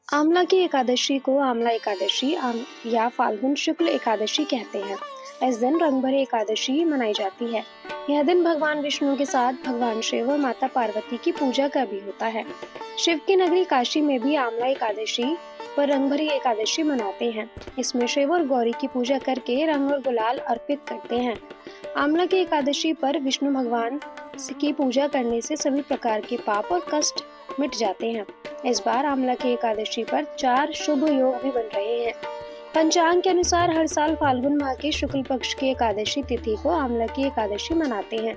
आंवला की एकादशी को आंवला एकादशी या फाल्गुन शुक्ल एकादशी कहते हैं। इस दिन रंगभरी एकादशी मनाई जाती है। यह दिन भगवान विष्णु के साथ भगवान शिव और माता पार्वती की पूजा का भी होता है। शिव की नगरी काशी में भी आंवला एकादशी पर रंगभरी एकादशी मनाते हैं। इसमें शिव और गौरी की पूजा करके रंग और गुलाल अर्पित करते हैं। आंवला की एकादशी पर विष्णु भगवान की पूजा करने से सभी प्रकार के पाप और कष्ट मिट जाते हैं। इस बार आंवला की एकादशी पर 4 शुभ योग भी बन रहे हैं। पंचांग के अनुसार हर साल फाल्गुन माह की शुक्ल पक्ष की एकादशी तिथि को आंवला की एकादशी मनाते हैं।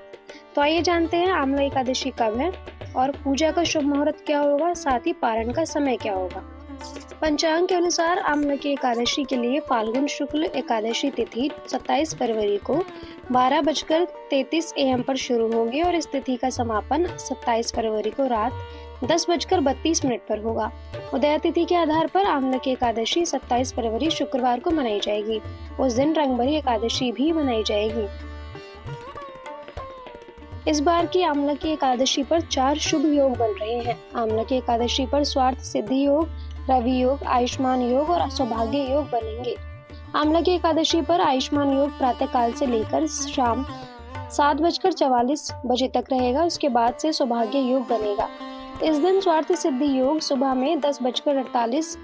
तो आइए जानते हैं आंवला एकादशी कब है और पूजा का शुभ मुहूर्त क्या होगा, साथ ही पारण का समय क्या होगा। पंचांग के अनुसार आंवला की एकादशी के लिए फाल्गुन शुक्ल एकादशी तिथि 27 फरवरी को 12:33 AM पर शुरू होगी और इस तिथि का समापन 27 फरवरी को रात 10:32 पर होगा। उदय तिथि के आधार पर आंवला की एकादशी 27 फरवरी शुक्रवार को मनाई जाएगी। उस दिन रंगभरी एकादशी भी मनाई जाएगी। इस बार की आंवला की एकादशी पर 4 शुभ योग बन रहे हैं। आंवला की एकादशी पर स्वार्थ सिद्धि योग, रवि योग, आयुष्मान योग और सौभाग्य योग बनेंगे। आंवला की एकादशी पर आयुष्मान योग प्रातः काल से लेकर शाम 7:44 तक रहेगा। उसके बाद से सौभाग्य योग बनेगा। इस दिन स्वार्थ सिद्धि योग सुबह में 10:48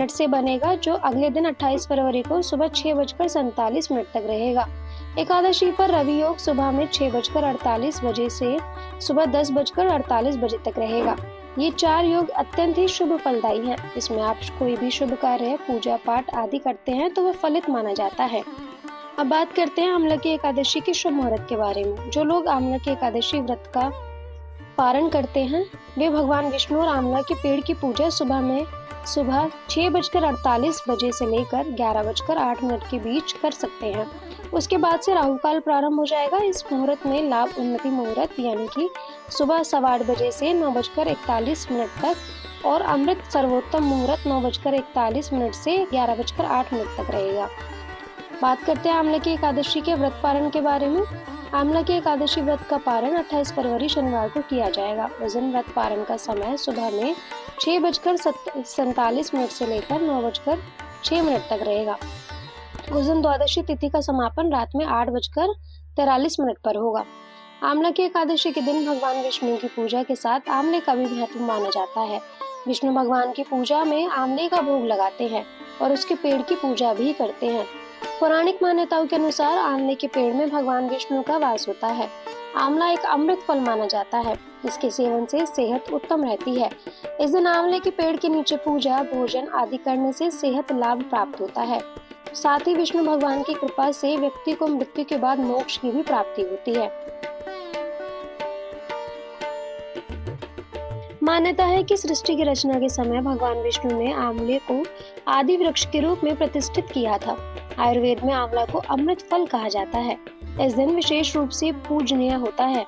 से बनेगा, जो अगले दिन 28 फरवरी को सुबह 6:47 तक रहेगा। एकादशी पर रवि योग सुबह में 6:48 से सुबह 10:48 तक रहेगा। ये 4 योग अत्यंत ही शुभ फलदायी हैं। इसमें आप कोई भी शुभ कार्य, पूजा पाठ आदि करते हैं तो वह फलित माना जाता है। अब बात करते हैं आंवला की एकादशी के शुभ मुहूर्त के बारे में। जो लोग आंवला की एकादशी व्रत का पारण करते हैं वे भगवान विष्णु और आंवला के पेड़ की पूजा सुबह 6:48 से लेकर 11:08 के बीच कर सकते हैं। उसके बाद से राहु काल प्रारंभ हो जाएगा। इस मुहूर्त में लाभ उन्नति मुहूर्त यानी कि सुबह 8:15 से 9:41 तक और अमृत सर्वोत्तम मुहूर्त 9:41 से 11:08 तक रहेगा। बात करते हैं आंवला की एकादशी के व्रत पारण के बारे में। आंवला की एकादशी व्रत का पारण 28 फरवरी शनिवार को किया जाएगा। उस दिन व्रत पारण का समय सुबह में 6:47 से लेकर 9:06 तक रहेगा। उस दिन द्वादशी तिथि का समापन रात में 8:43 पर होगा। आंवला की एकादशी के दिन भगवान विष्णु की पूजा के साथ आंवले का भी महत्व माना जाता है। विष्णु भगवान की पूजा में आंवले का भोग लगाते हैं और उसके पेड़ की पूजा भी करते हैं। पौराणिक मान्यताओं के अनुसार आंवले के पेड़ में भगवान विष्णु का वास होता है। आंवला एक अमृत फल माना जाता है। इसके सेवन से सेहत उत्तम रहती है। इस दिन आंवले के पेड़ के नीचे पूजा, भोजन आदि करने से सेहत लाभ प्राप्त होता है। साथ ही विष्णु भगवान की कृपा से व्यक्ति को मृत्यु के बाद मोक्ष की भी प्राप्ति होती है। मान्यता है कि सृष्टि की रचना के समय भगवान विष्णु ने आंवले को आदि वृक्ष के रूप में प्रतिष्ठित किया था। आयुर्वेद में आंवला को अमृत फल कहा जाता है। इस दिन विशेष रूप से पूजनीय होता है।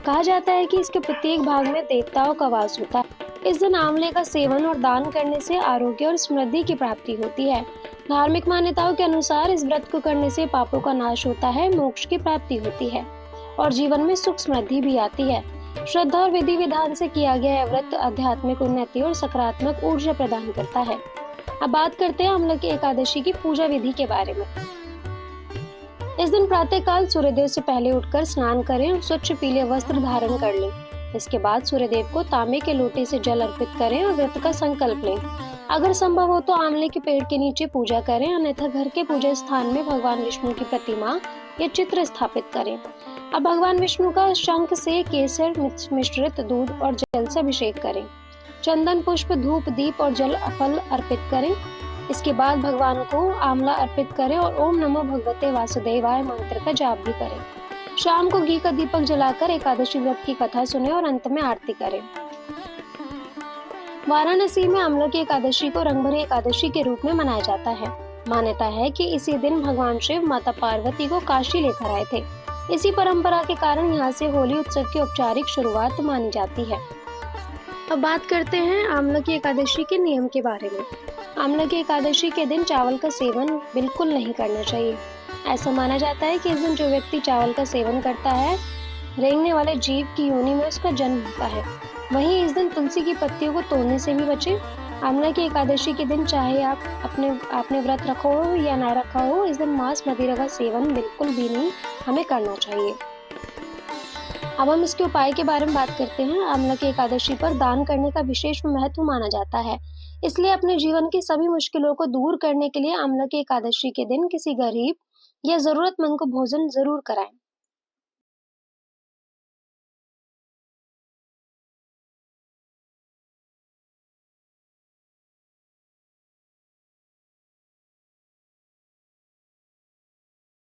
कहा जाता है कि इसके प्रत्येक भाग में देवताओं का वास होता है। इस दिन आंवले का सेवन और दान करने से आरोग्य और समृद्धि की प्राप्ति होती है। धार्मिक मान्यताओं के अनुसार इस व्रत को करने से पापों का नाश होता है, मोक्ष की प्राप्ति होती है और जीवन में सुख समृद्धि भी आती है। श्रद्धा और विधि विधान से किया गया यह व्रत आध्यात्मिक उन्नति और सकारात्मक ऊर्जा प्रदान करता है। अब बात करते हैं आंवला की एकादशी की पूजा विधि के बारे में। इस दिन प्रातःकाल सूर्योदय से पहले उठकर स्नान करें और स्वच्छ पीले वस्त्र धारण कर लें। इसके बाद सूर्यदेव को तांबे के लोटे से जल अर्पित करें और व्रत का संकल्प लें। अगर संभव हो तो आंवले के पेड़ के नीचे पूजा करें, अन्यथा घर के पूजा स्थान में भगवान विष्णु की प्रतिमा या चित्र स्थापित करें। अब भगवान विष्णु का शंख से केसर मिश्रित दूध और जल से अभिषेक करें। चंदन, पुष्प, धूप, दीप और जल फल अर्पित करें। इसके बाद भगवान को आंवला अर्पित करें और ओम नमो भगवते वासुदेवाय मंत्र का जाप भी करें। शाम को घी का दीपक जलाकर एकादशी व्रत की कथा सुने और अंत में आरती करें। वाराणसी में आंवला की एकादशी को रंगभरी एकादशी के रूप में मनाया जाता है। मान्यता है कि इसी दिन भगवान शिव माता पार्वती को काशी लेकर आए थे। इसी परंपरा के कारण यहाँ से होली उत्सव की औपचारिक शुरुआत मानी जाती है। अब बात करते हैं आंवला की एकादशी के नियम के बारे में। आंवला की एकादशी के दिन चावल का सेवन बिल्कुल नहीं करना चाहिए। ऐसा माना जाता है कि इस दिन जो व्यक्ति चावल का सेवन करता है, रेंगने वाले जीव की योनि में उसका जन्म होता है। वहीं इस दिन तुलसी की पत्तियों को तोड़ने से भी बचें। आंवला की एकादशी के दिन चाहे आप अपने आपने व्रत रखा हो या ना रखा हो, इस दिन मांस मदिरा का सेवन बिल्कुल भी नहीं हमें करना चाहिए। अब हम इसके उपाय के बारे में बात करते हैं। आंवला की एकादशी पर दान करने का विशेष महत्व माना जाता है। इसलिए अपने जीवन की सभी मुश्किलों को दूर करने के लिए आंवला की एकादशी के दिन किसी गरीब या जरूरतमंद को भोजन जरूर कराएं।